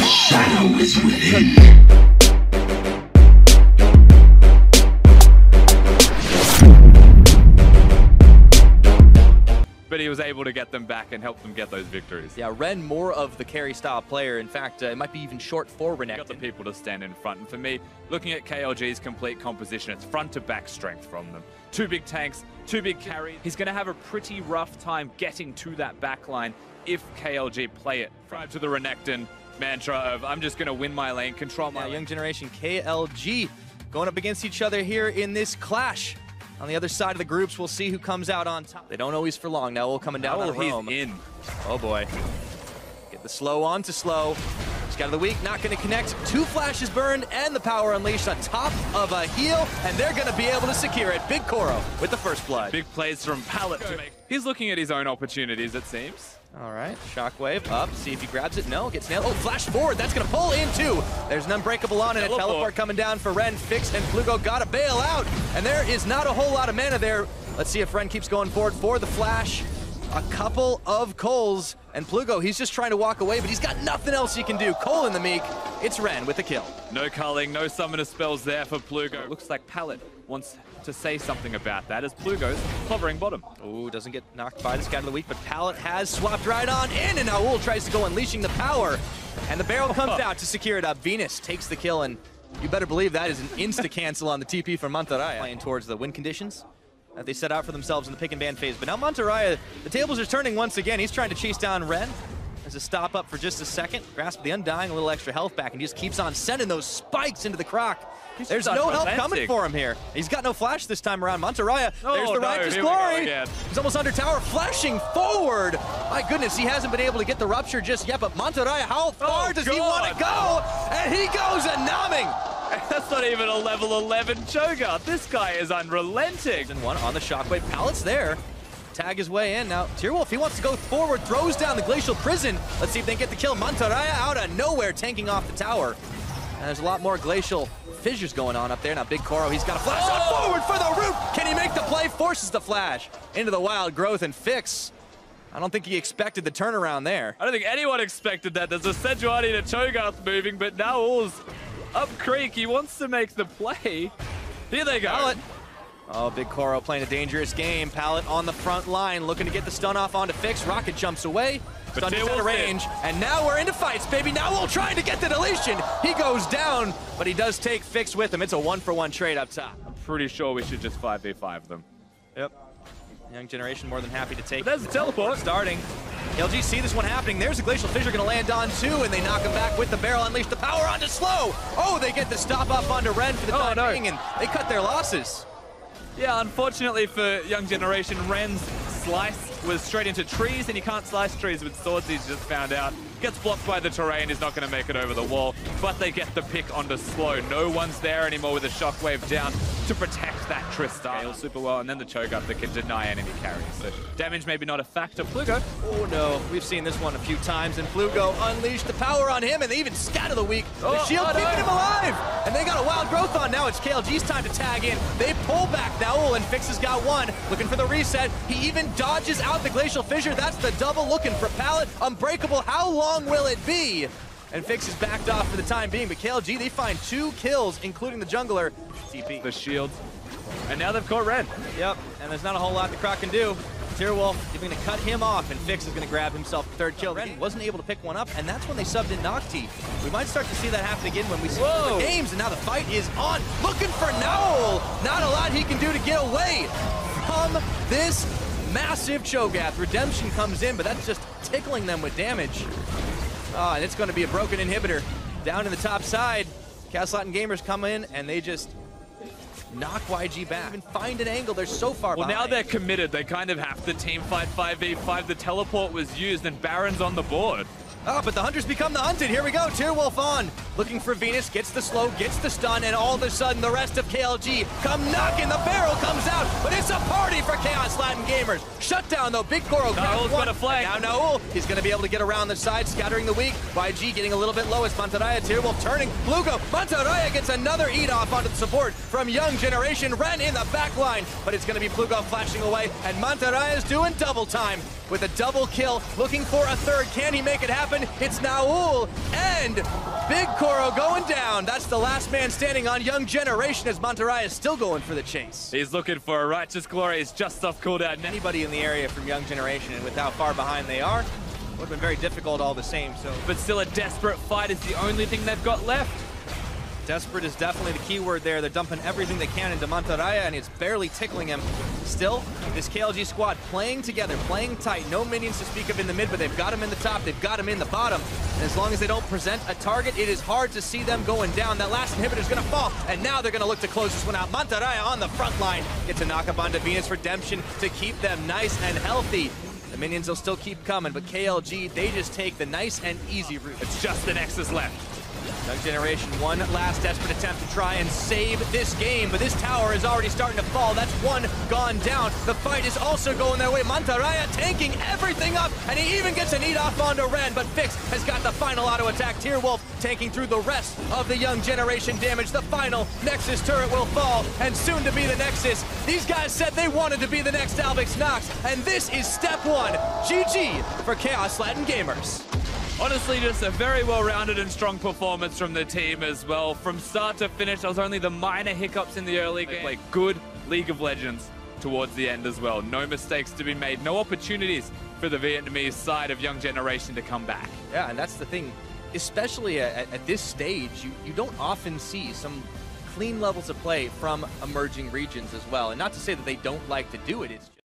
shadow is within. But he was able to get them back and help them get those victories. Yeah, Ren more of the carry style player. In fact, it might be even short for Renekton. Got the people to stand in front. And for me, looking at KLG's complete composition, it's front to back strength from them. 2 big tanks, 2 big carries. He's going to have a pretty rough time getting to that backline if KLG play it. Right to the Renekton mantra of, I'm just going to win my lane, control my lane. Young generation KLG going up against each other here in this clash. On the other side of the groups, we'll see who comes out on top. They don't always for long. Now we're coming down on Rome. He's in. Oh boy. Get the slow on to slow. Scout of the week, not going to connect. 2 flashes burned and the power unleashed on top of a heal, and they're going to be able to secure it. Big Koro with the first blood. Big plays from Pallet to make. He's looking at his own opportunities, it seems. All right, Shockwave up, see if he grabs it. No, gets nailed. Oh, flash forward, that's gonna pull in too. There's an unbreakable on and a teleport coming down for Ren. Fix and Flugo gotta bail out, and there is not a whole lot of mana there. Let's see if Ren keeps going forward for the flash. A couple of Coles, and Plugo, he's just trying to walk away, but he's got nothing else he can do. Cole in the meek, it's Ren with the kill. No culling, no summoner spells there for Plugo. Looks like Pallet wants to say something about that as Plugo's hovering bottom. Ooh, doesn't get knocked by the Scout of the Week, but Pallet has swapped right on in, and Naul tries to go unleashing the power, and the barrel comes out to secure it up. Venus takes the kill, and you better believe that is an insta-cancel on the TP from Mantarraya. Playing towards the win conditions that they set out for themselves in the pick and ban phase. But now Mantarraya, the tables are turning once again. He's trying to chase down Ren. There's a stop up for just a second. Grasp the Undying, a little extra health back, and he just keeps on sending those spikes into the croc. There's no help coming for him here. He's got no flash this time around. Mantarraya, there's the righteous glory. He's almost under tower, flashing forward. My goodness, he hasn't been able to get the rupture just yet, but Mantarraya, how far does he want to go? And he goes a numbing. That's not even a level 11 Cho'Gath. This guy is unrelenting. And one on the Shockwave. Pallet's there. Tag his way in. Now, Tyrwolf, he wants to go forward, throws down the Glacial Prison. Let's see if they can get the kill. Mantarraya out of nowhere, tanking off the tower. And there's a lot more Glacial fissures going on up there. Now, Big Koro, he's got a flash on forward for the root. Can he make the play? Forces the flash into the wild growth and Fix. I don't think he expected the turnaround there. I don't think anyone expected that. There's a Sejuani to Cho'Gath moving, but now All's up creek. He wants to make the play. Here they go. Pallet. Oh, Big Koro playing a dangerous game. Pallet on the front line, looking to get the stun off onto Fix. Rocket jumps away. Stun is out of range. And now we're into fights, baby. Now we'll try to get the deletion. He goes down, but he does take Fix with him. It's a 1-for-1 trade up top. I'm pretty sure we should just 5v5 them. Yep. Young generation more than happy to take. There's a teleport starting. KLG see this one happening. There's a Glacial Fissure going to land on too, and they knock him back with the barrel. Unleash the power onto Slow. Oh, they get the stop up onto Ren for the time being, and they cut their losses. Yeah, unfortunately for Young Generation, Ren's slice was straight into trees, and you can't slice trees with swords, he's just found out. Gets blocked by the terrain, is not going to make it over the wall, but they get the pick onto Slow. No one's there anymore with a Shockwave down to protect that Tristar super well, and then the Cho'Gath that can deny enemy carries. So damage maybe not a factor. Flugo. Oh no, we've seen this one a few times, and Flugo unleashed the power on him, and they even Scat of the Week. The shield keeping him alive, and they got a wild growth on now. It's KLG's time to tag in. They pull back now, and Fix has got one. Looking for the reset. He even dodges out the Glacial Fissure. That's the double looking for Pallet. Unbreakable. How long will it be? And Fix is backed off for the time being, but KLG, they find 2 kills, including the jungler. TP. The shield. And now they've caught Ren. Yep, and there's not a whole lot the Croc can do. Tyrwolf is going to cut him off, and Fix is going to grab himself the 3rd kill. Ren wasn't able to pick one up, and that's when they subbed in Nocti. We might start to see that happen again when we see the games, and now the fight is on. Looking for Naul. Not a lot he can do to get away from this massive Cho'Gath. Redemption comes in, but that's just tickling them with damage. And it's going to be a broken inhibitor. Down in the top side, Caslatin Gamers come in, and they just knock YG back. Even find an angle, they're so far behind. Now they're committed. They kind of have to team fight 5v5. The teleport was used, and Baron's on the board. Oh, but the hunters become the hunted. Here we go. Tyrwolf on. looking for Venus, gets the slow, gets the stun, and all of a sudden the rest of KLG come knocking. The barrel comes out, but it's a party for Chaos Latin Gamers. Shut down though, Big Goro Naul's got a flag. Now Naul, he's going to be able to get around the side, scattering the weak. YG getting a little bit low as Mantarraya Tearwolf turning. Blugo, Mantarraya gets another eat off onto the support from Young Generation. Ren in the back line, but it's going to be Blugo flashing away, and Mantarraya's doing double time with a double kill, looking for a third. Can he make it happen? It's Naul and Big Goro going down. That's the last man standing on Young Generation as Mantarraya is still going for the chase. He's looking for a righteous glory. He's just off cooldown. Anybody in the area from Young Generation, and with how far behind they are, would have been very difficult all the same. So, but still a desperate fight is the only thing they've got left. Desperate is definitely the key word there. They're dumping everything they can into Mantarraya, and it's barely tickling him. Still, this KLG squad playing together, playing tight. No minions to speak of in the mid, but they've got him in the top, they've got him in the bottom. And as long as they don't present a target, it is hard to see them going down. That last inhibitor's gonna fall, and now they're gonna look to close this one out. Mantarraya on the front line. Gets a knock up onto Venus Redemption to keep them nice and healthy. The minions will still keep coming, but KLG, they just take the nice and easy route. It's just the Nexus left. Young Generation, one last desperate attempt to try and save this game, but this tower is already starting to fall. That's one gone down. The fight is also going their way. Mantarraya tanking everything up, and he even gets an eat off onto Ren, but Fix has got the final auto attack. Tearwolf tanking through the rest of the Young Generation damage. The final Nexus turret will fall, and soon to be the Nexus. These guys said they wanted to be the next Albix Nox, and this is step one. GG for Chaos Latin Gamers. Honestly, just a very well-rounded and strong performance from the team as well. From start to finish, there was only the minor hiccups in the early game. Like good League of Legends towards the end as well. No mistakes to be made, no opportunities for the Vietnamese side of Young Generation to come back. Yeah, and that's the thing. Especially at this stage, you don't often see some clean levels of play from emerging regions as well. And not to say that they don't like to do it, it's just